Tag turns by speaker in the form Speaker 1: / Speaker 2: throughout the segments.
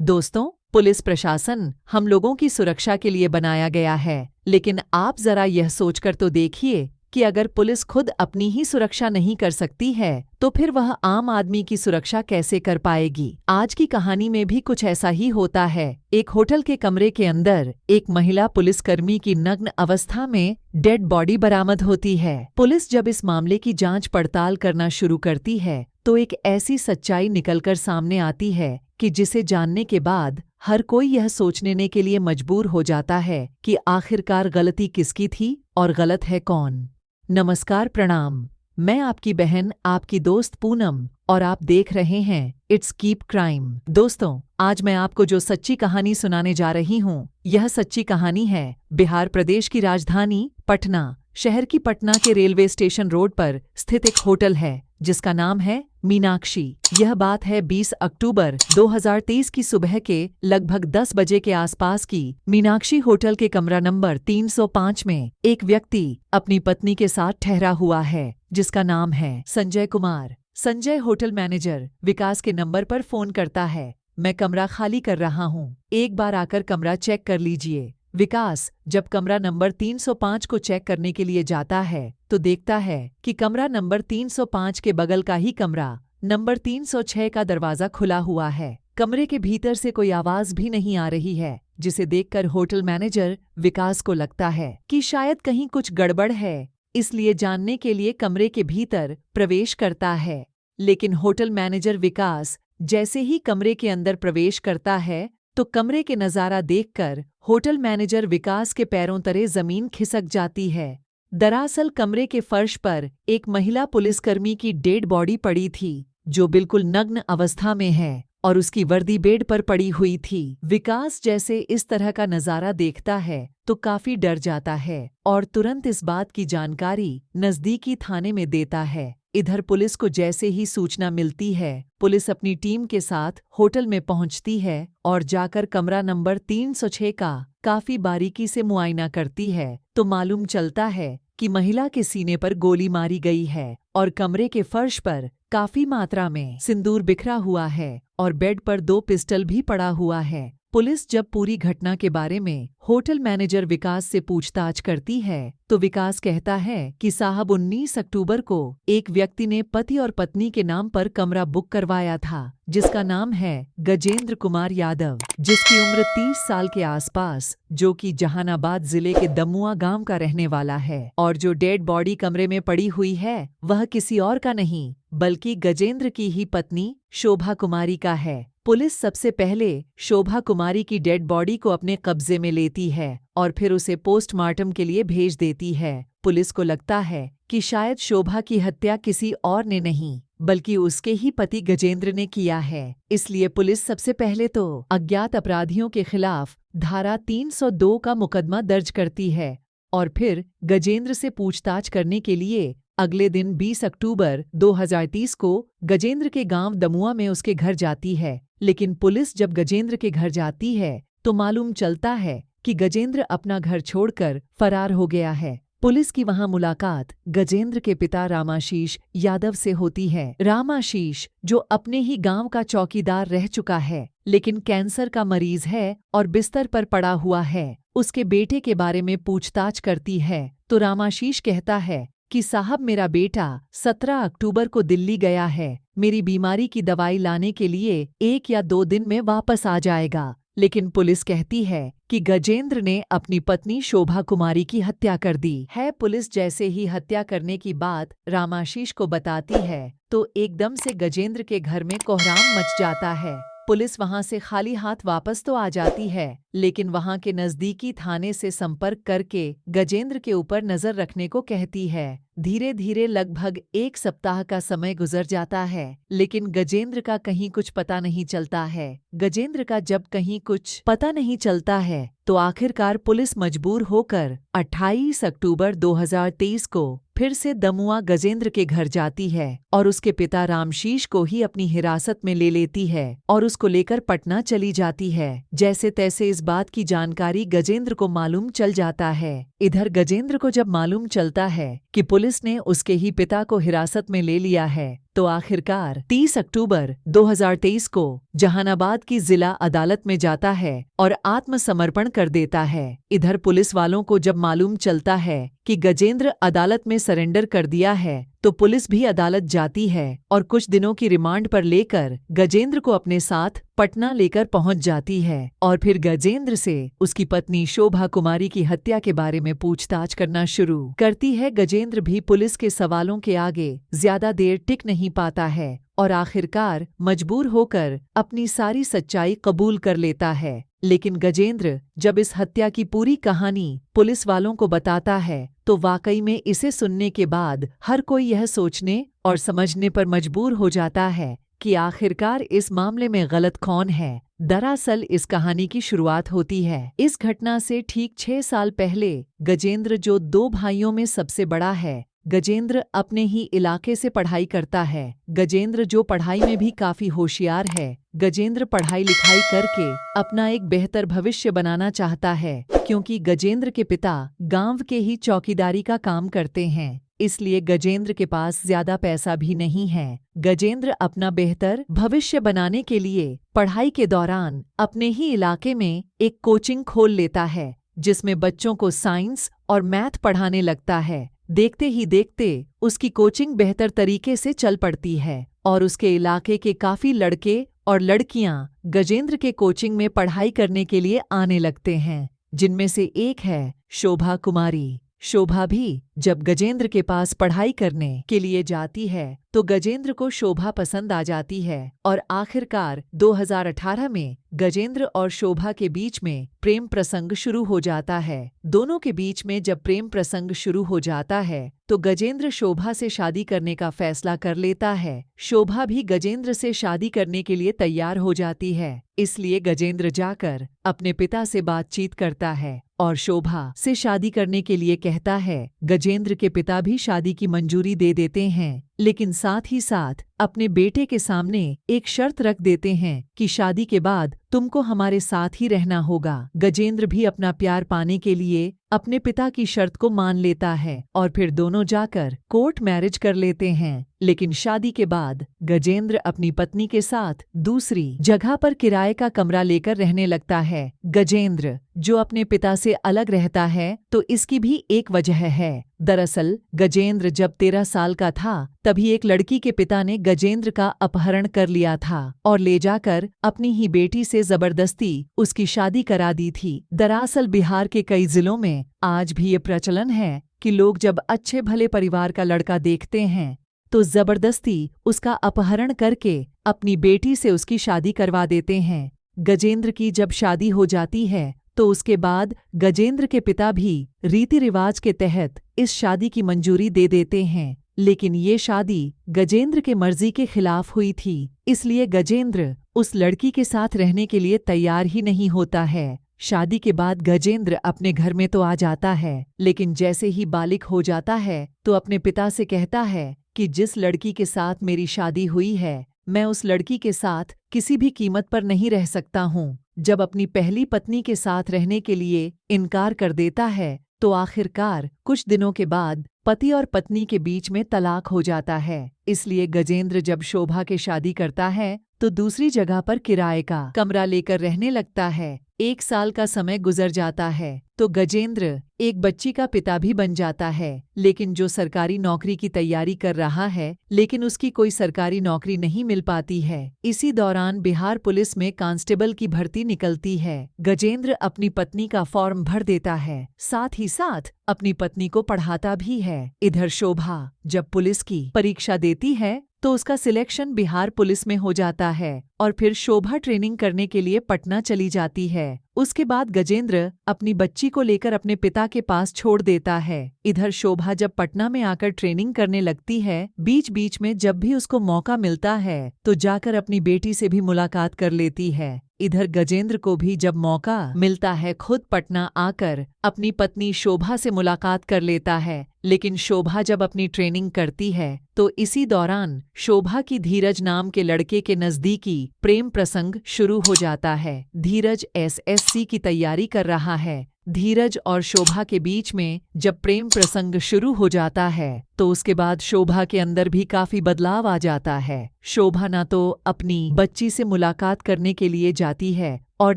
Speaker 1: दोस्तों, पुलिस प्रशासन हम लोगों की सुरक्षा के लिए बनाया गया है, लेकिन आप जरा यह सोचकर तो देखिए कि अगर पुलिस खुद अपनी ही सुरक्षा नहीं कर सकती है तो फिर वह आम आदमी की सुरक्षा कैसे कर पाएगी। आज की कहानी में भी कुछ ऐसा ही होता है। एक होटल के कमरे के अंदर एक महिला पुलिसकर्मी की नग्न अवस्था में डेड बॉडी बरामद होती है। पुलिस जब इस मामले की जांच पड़ताल करना शुरू करती है तो एक ऐसी सच्चाई निकलकर सामने आती है कि जिसे जानने के बाद हर कोई यह सोचने के लिए मजबूर हो जाता है कि आखिरकार गलती किसकी थी और गलत है कौन। नमस्कार, प्रणाम। मैं आपकी बहन, आपकी दोस्त पूनम, और आप देख रहे हैं इट्स कीप क्राइम। दोस्तों, आज मैं आपको जो सच्ची कहानी सुनाने जा रही हूँ, यह सच्ची कहानी है बिहार प्रदेश की राजधानी पटना शहर की पटना के रेलवे स्टेशन रोड पर स्थित एक होटल है जिसका नाम है मीनाक्षी। यह बात है 20 अक्टूबर 2023 की सुबह के लगभग 10 बजे के आसपास की। मीनाक्षी होटल के कमरा नंबर 305 में एक व्यक्ति अपनी पत्नी के साथ ठहरा हुआ है जिसका नाम है संजय कुमार। संजय होटल मैनेजर विकास के नंबर पर फोन करता है, मैं कमरा खाली कर रहा हूँ, एक बार आकर कमरा चेक कर लीजिए। विकास जब कमरा नंबर 305 को चेक करने के लिए जाता है तो देखता है कि कमरा नंबर 305 के बगल का ही कमरा नंबर 306 का दरवाजा खुला हुआ है। कमरे के भीतर से कोई आवाज भी नहीं आ रही है, जिसे देखकर होटल मैनेजर विकास को लगता है कि शायद कहीं कुछ गड़बड़ है, इसलिए जानने के लिए कमरे के भीतर प्रवेश करता है। लेकिन होटल मैनेजर विकास जैसे ही कमरे के अंदर प्रवेश करता है तो कमरे के नज़ारा देखकर होटल मैनेजर विकास के पैरों तले जमीन खिसक जाती है। दरअसल कमरे के फर्श पर एक महिला पुलिसकर्मी की डेड बॉडी पड़ी थी जो बिल्कुल नग्न अवस्था में है और उसकी वर्दी बेड पर पड़ी हुई थी। विकास जैसे इस तरह का नज़ारा देखता है तो काफी डर जाता है और तुरंत इस बात की जानकारी नजदीकी थाने में देता है। इधर पुलिस को जैसे ही सूचना मिलती है, पुलिस अपनी टीम के साथ होटल में पहुंचती है और जाकर कमरा नंबर 306 का काफी बारीकी से मुआयना करती है तो मालूम चलता है कि महिला के सीने पर गोली मारी गई है और कमरे के फर्श पर काफी मात्रा में सिंदूर बिखरा हुआ है और बेड पर 2 पिस्टल भी पड़ा हुआ है। पुलिस जब पूरी घटना के बारे में होटल मैनेजर विकास से पूछताछ करती है तो विकास कहता है कि साहब 19 अक्टूबर को एक व्यक्ति ने पति और पत्नी के नाम पर कमरा बुक करवाया था जिसका नाम है गजेंद्र कुमार यादव, जिसकी उम्र 30 साल के आसपास, जो कि जहानाबाद जिले के दमुआ गांव का रहने वाला है। और जो डेड बॉडी कमरे में पड़ी हुई है वह किसी और का नहीं बल्कि गजेंद्र की ही पत्नी शोभा कुमारी का है। पुलिस सबसे पहले शोभा कुमारी की डेड बॉडी को अपने कब्जे में लेती है और फिर उसे पोस्टमार्टम के लिए भेज देती है। पुलिस को लगता है कि शायद शोभा की हत्या किसी और ने नहीं बल्कि उसके ही पति गजेंद्र ने किया है, इसलिए पुलिस सबसे पहले तो अज्ञात अपराधियों के खिलाफ धारा 302 का मुकदमा दर्ज करती है और फिर गजेंद्र से पूछताछ करने के लिए अगले दिन 20 अक्टूबर 2030 को गजेंद्र के गांव दमुआ में उसके घर जाती है। लेकिन पुलिस जब गजेंद्र के घर जाती है तो मालूम चलता है कि गजेंद्र अपना घर छोड़कर फरार हो गया है। पुलिस की वहां मुलाकात गजेंद्र के पिता रामाशीष यादव से होती है। रामाशीष जो अपने ही गांव का चौकीदार रह चुका है लेकिन कैंसर का मरीज है और बिस्तर पर पड़ा हुआ है, उसके बेटे के बारे में पूछताछ करती है तो रामाशीष कहता है कि साहब मेरा बेटा 17 अक्टूबर को दिल्ली गया है, मेरी बीमारी की दवाई लाने के लिए 1 या 2 दिन में वापस आ जाएगा। लेकिन पुलिस कहती है कि गजेंद्र ने अपनी पत्नी शोभा कुमारी की हत्या कर दी है। पुलिस जैसे ही हत्या करने की बात रामाशीष को बताती है तो एकदम से गजेंद्र के घर में कोहराम मच जाता है। पुलिस वहां से खाली हाथ वापस तो आ जाती है लेकिन वहां के नजदीकी थाने से संपर्क करके गजेंद्र के ऊपर नजर रखने को कहती है। धीरे धीरे लगभग 1 सप्ताह का समय गुजर जाता है लेकिन गजेंद्र का कहीं कुछ पता नहीं चलता है। गजेंद्र का जब कहीं कुछ पता नहीं चलता है तो आखिरकार पुलिस मजबूर होकर 28 अक्टूबर 2023 को फिर से दमुआ गजेंद्र के घर जाती है और उसके पिता रामशीष को ही अपनी हिरासत में ले लेती है और उसको लेकर पटना चली जाती है। जैसे तैसे इस बात की जानकारी गजेंद्र को मालूम चल जाता है। इधर गजेंद्र को जब मालूम चलता है कि पुलिस ने उसके ही पिता को हिरासत में ले लिया है तो आखिरकार 30 अक्टूबर 2023 को जहानाबाद की जिला अदालत में जाता है और आत्मसमर्पण कर देता है। इधर पुलिस वालों को जब मालूम चलता है कि गजेंद्र अदालत में सरेंडर कर दिया है तो पुलिस भी अदालत जाती है और कुछ दिनों की रिमांड पर लेकर गजेंद्र को अपने साथ पटना लेकर पहुंच जाती है और फिर गजेंद्र से उसकी पत्नी शोभा कुमारी की हत्या के बारे में पूछताछ करना शुरू करती है। गजेंद्र भी पुलिस के सवालों के आगे ज्यादा देर टिक नहीं पाता है और आखिरकार मजबूर होकर अपनी सारी सच्चाई कबूल कर लेता है। लेकिन गजेंद्र जब इस हत्या की पूरी कहानी पुलिस वालों को बताता है तो वाकई में इसे सुनने के बाद हर कोई यह सोचने और समझने पर मजबूर हो जाता है कि आखिरकार इस मामले में गलत कौन है। दरअसल इस कहानी की शुरुआत होती है इस घटना से ठीक 6 साल पहले। गजेंद्र जो 2 भाइयों में सबसे बड़ा है, गजेंद्र अपने ही इलाके से पढ़ाई करता है। गजेंद्र जो पढ़ाई में भी काफी होशियार है। गजेंद्र पढ़ाई लिखाई करके अपना एक बेहतर भविष्य बनाना चाहता है क्योंकि गजेंद्र के पिता गांव के ही चौकीदारी का काम करते हैं, इसलिए गजेंद्र के पास ज्यादा पैसा भी नहीं है। गजेंद्र अपना बेहतर भविष्य बनाने के लिए पढ़ाई के दौरान अपने ही इलाके में एक कोचिंग खोल लेता है जिसमें बच्चों को साइंस और मैथ पढ़ाने लगता है। देखते ही देखते उसकी कोचिंग बेहतर तरीके से चल पड़ती है और उसके इलाके के काफी लड़के और लड़कियां गजेंद्र के कोचिंग में पढ़ाई करने के लिए आने लगते हैं, जिनमें से एक है शोभा कुमारी। शोभा भी जब गजेंद्र के पास पढ़ाई करने के लिए जाती है तो गजेंद्र को शोभा पसंद आ जाती है और आखिरकार 2018 में गजेंद्र और शोभा के बीच में प्रेम प्रसंग शुरू हो जाता है। दोनों के बीच में जब प्रेम प्रसंग शुरू हो जाता है तो गजेंद्र शोभा से शादी करने का फैसला कर लेता है। शोभा भी गजेंद्र से शादी करने के लिए तैयार हो जाती है, इसलिए गजेंद्र जाकर अपने पिता से बातचीत करता है और शोभा से शादी करने के लिए कहता है। गजेंद्र के पिता भी शादी की मंजूरी दे देते हैं, लेकिन साथ ही साथ अपने बेटे के सामने एक शर्त रख देते हैं कि शादी के बाद तुमको हमारे साथ ही रहना होगा। गजेंद्र भी अपना प्यार पाने के लिए अपने पिता की शर्त को मान लेता है और फिर दोनों जाकर कोर्ट मैरिज कर लेते हैं। लेकिन शादी के बाद गजेंद्र अपनी पत्नी के साथ दूसरी जगह पर किराए का कमरा लेकर रहने लगता है। गजेंद्र जो अपने पिता से अलग रहता है तो इसकी भी एक वजह है। दरअसल गजेंद्र जब 13 साल का था तभी एक लड़की के पिता ने गजेंद्र का अपहरण कर लिया था और ले जाकर अपनी ही बेटी से जबरदस्ती उसकी शादी करा दी थी। दरअसल बिहार के कई जिलों में आज भी ये प्रचलन है कि लोग जब अच्छे भले परिवार का लड़का देखते हैं तो जबरदस्ती उसका अपहरण करके अपनी बेटी से उसकी शादी करवा देते हैं। गजेंद्र की जब शादी हो जाती है तो उसके बाद गजेंद्र के पिता भी रीति रिवाज के तहत इस शादी की मंजूरी दे देते हैं, लेकिन ये शादी गजेंद्र के मर्जी के खिलाफ हुई थी, इसलिए गजेंद्र उस लड़की के साथ रहने के लिए तैयार ही नहीं होता है। शादी के बाद गजेंद्र अपने घर में तो आ जाता है, लेकिन जैसे ही बालिग हो जाता है तो अपने पिता से कहता है कि जिस लड़की के साथ मेरी शादी हुई है मैं उस लड़की के साथ किसी भी कीमत पर नहीं रह सकता हूँ। जब अपनी पहली पत्नी के साथ रहने के लिए इनकार कर देता है तो आखिरकार कुछ दिनों के बाद पति और पत्नी के बीच में तलाक हो जाता है। इसलिए गजेंद्र जब शोभा के शादी करता है तो दूसरी जगह पर किराए का कमरा लेकर रहने लगता है। 1 साल का समय गुजर जाता है तो गजेंद्र एक बच्ची का पिता भी बन जाता है, लेकिन जो सरकारी नौकरी की तैयारी कर रहा है लेकिन उसकी कोई सरकारी नौकरी नहीं मिल पाती है। इसी दौरान बिहार पुलिस में कांस्टेबल की भर्ती निकलती है। गजेंद्र अपनी पत्नी का फॉर्म भर देता है, साथ ही साथ अपनी पत्नी को पढ़ाता भी है। इधर शोभा जब पुलिस की परीक्षा देती है तो उसका सिलेक्शन बिहार पुलिस में हो जाता है और फिर शोभा ट्रेनिंग करने के लिए पटना चली जाती है। उसके बाद गजेंद्र अपनी बच्ची को लेकर अपने पिता के पास छोड़ देता है। इधर शोभा जब पटना में आकर ट्रेनिंग करने लगती है, बीच बीच में जब भी उसको मौका मिलता है तो जाकर अपनी बेटी से भी मुलाकात कर लेती है। इधर गजेंद्र को भी जब मौका मिलता है खुद पटना आकर अपनी पत्नी शोभा से मुलाकात कर लेता है, लेकिन शोभा जब अपनी ट्रेनिंग करती है तो इसी दौरान शोभा की धीरज नाम के लड़के के नजदीकी प्रेम प्रसंग शुरू हो जाता है। धीरज एसएससी की तैयारी कर रहा है, धीरज और शोभा के बीच में जब प्रेम प्रसंग शुरू हो जाता है तो उसके बाद शोभा के अंदर भी काफी बदलाव आ जाता है। शोभा ना तो अपनी बच्ची से मुलाकात करने के लिए जाती है और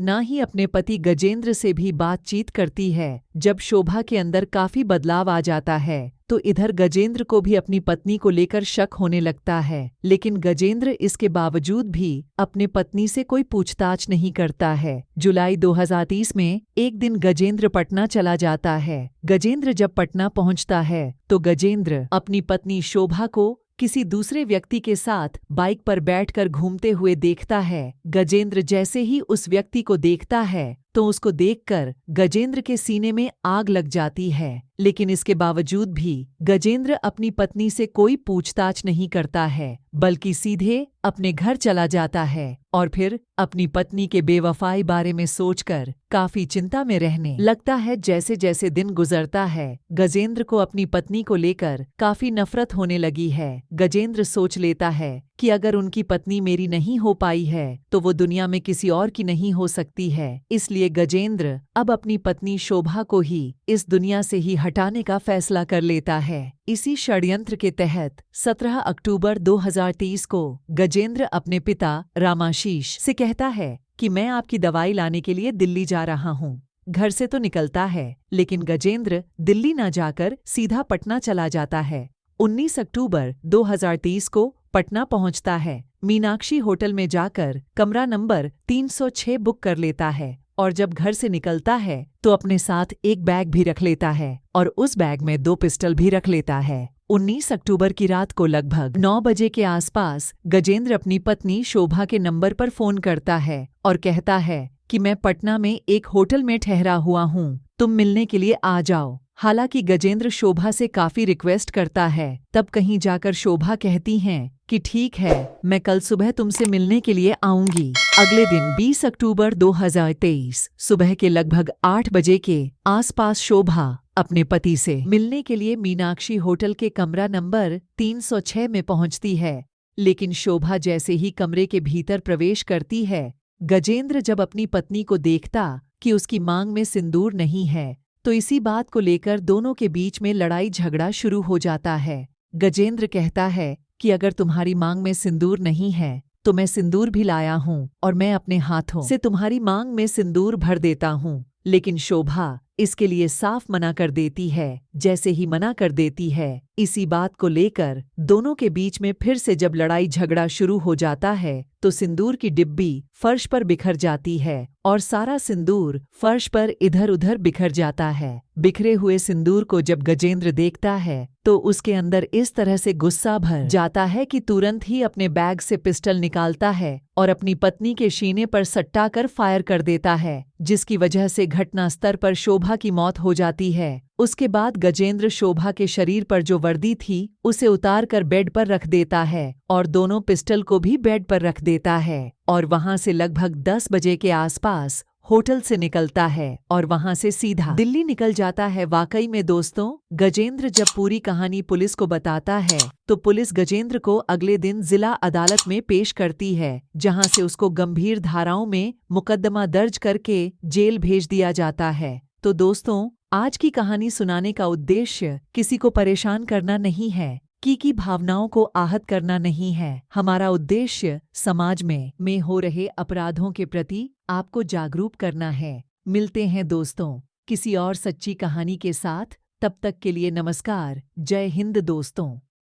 Speaker 1: ना ही अपने पति गजेंद्र से भी बातचीत करती है। जब शोभा के अंदर काफी बदलाव आ जाता है तो इधर गजेंद्र को भी अपनी पत्नी को लेकर शक होने लगता है, लेकिन गजेंद्र इसके बावजूद भी अपने पत्नी से कोई पूछताछ नहीं करता है। जुलाई 2030 में एक दिन गजेंद्र पटना चला जाता है। गजेंद्र जब पटना पहुंचता है तो गजेंद्र अपनी पत्नी शोभा को किसी दूसरे व्यक्ति के साथ बाइक पर बैठकर घूमते हुए देखता है। गजेंद्र जैसे ही उस व्यक्ति को देखता है तो उसको देखकर गजेंद्र के सीने में आग लग जाती है, लेकिन इसके बावजूद भी गजेंद्र अपनी पत्नी से कोई पूछताछ नहीं करता है, बल्कि सीधे अपने घर चला जाता है और फिर अपनी पत्नी के बेवफाई बारे में सोचकर काफी चिंता में रहने लगता है। जैसे जैसे दिन गुजरता है गजेंद्र को अपनी पत्नी को लेकर काफी नफरत होने लगी है। गजेंद्र सोच लेता है कि अगर उनकी पत्नी मेरी नहीं हो पाई है तो वो दुनिया में किसी और की नहीं हो सकती है। इसलिए गजेंद्र अब अपनी पत्नी शोभा को ही इस दुनिया से ही हटाने का फैसला कर लेता है। इसी षड्यंत्र के तहत 17 अक्टूबर 2030 को गजेंद्र अपने पिता रामाशीष से कहता है कि मैं आपकी दवाई लाने के लिए दिल्ली जा रहा हूँ। घर से तो निकलता है, लेकिन गजेंद्र दिल्ली न जाकर सीधा पटना चला जाता है। 19 अक्टूबर 2030 को पटना पहुंचता है। मीनाक्षी होटल में जाकर कमरा नंबर 306 बुक कर लेता है और जब घर से निकलता है तो अपने साथ एक बैग भी रख लेता है और उस बैग में 2 पिस्टल भी रख लेता है। 19 अक्टूबर की रात को लगभग 9 बजे के आसपास गजेंद्र अपनी पत्नी शोभा के नंबर पर फोन करता है और कहता है कि मैं पटना में एक होटल में ठहरा हुआ हूँ, तुम मिलने के लिए आ जाओ। हालांकि गजेंद्र शोभा से काफी रिक्वेस्ट करता है, तब कहीं जाकर शोभा कहती हैं कि ठीक है, मैं कल सुबह तुमसे मिलने के लिए आऊंगी। अगले दिन 20 अक्टूबर 2023 सुबह के लगभग 8 बजे के आसपास शोभा अपने पति से मिलने के लिए मीनाक्षी होटल के कमरा नंबर 306 में पहुंचती है, लेकिन शोभा जैसे ही कमरे के भीतर प्रवेश करती है, गजेंद्र जब अपनी पत्नी को देखता कि उसकी मांग में सिंदूर नहीं है तो इसी बात को लेकर दोनों के बीच में लड़ाई झगड़ा शुरू हो जाता है। गजेंद्र कहता है कि अगर तुम्हारी मांग में सिंदूर नहीं है तो मैं सिंदूर भी लाया हूँ और मैं अपने हाथों से तुम्हारी मांग में सिंदूर भर देता हूँ, लेकिन शोभा इसके लिए साफ मना कर देती है। जैसे ही मना कर देती है, इसी बात को लेकर दोनों के बीच में फिर से जब लड़ाई झगड़ा शुरू हो जाता है तो सिंदूर की डिब्बी फर्श पर बिखर जाती है और सारा सिंदूर फर्श पर इधर उधर बिखर जाता है। बिखरे हुए सिंदूर को जब गजेंद्र देखता है तो उसके अंदर इस तरह से गुस्सा भर जाता है कि तुरंत ही अपने बैग से पिस्टल निकालता है और अपनी पत्नी के सीने पर सट्टा कर फायर कर देता है, जिसकी वजह से घटनास्थल पर शोभा की मौत हो जाती है। उसके बाद गजेंद्र शोभा के शरीर पर जो वर्दी थी उसे उतार कर बेड पर रख देता है और दोनों पिस्टल को भी बेड पर रख देता है और वहां से लगभग 10 बजे के आसपास होटल से निकलता है और वहां से सीधा दिल्ली निकल जाता है। वाकई में दोस्तों, गजेंद्र जब पूरी कहानी पुलिस को बताता है तो पुलिस गजेंद्र को अगले दिन जिला अदालत में पेश करती है, जहां से उसको गंभीर धाराओं में मुकदमा दर्ज करके जेल भेज दिया जाता है। तो दोस्तों, आज की कहानी सुनाने का उद्देश्य किसी को परेशान करना नहीं है, की भावनाओं को आहत करना नहीं है। हमारा उद्देश्य समाज में हो रहे अपराधों के प्रति आपको जागरूक करना है। मिलते हैं दोस्तों किसी और सच्ची कहानी के साथ, तब तक के लिए नमस्कार। जय हिंद दोस्तों।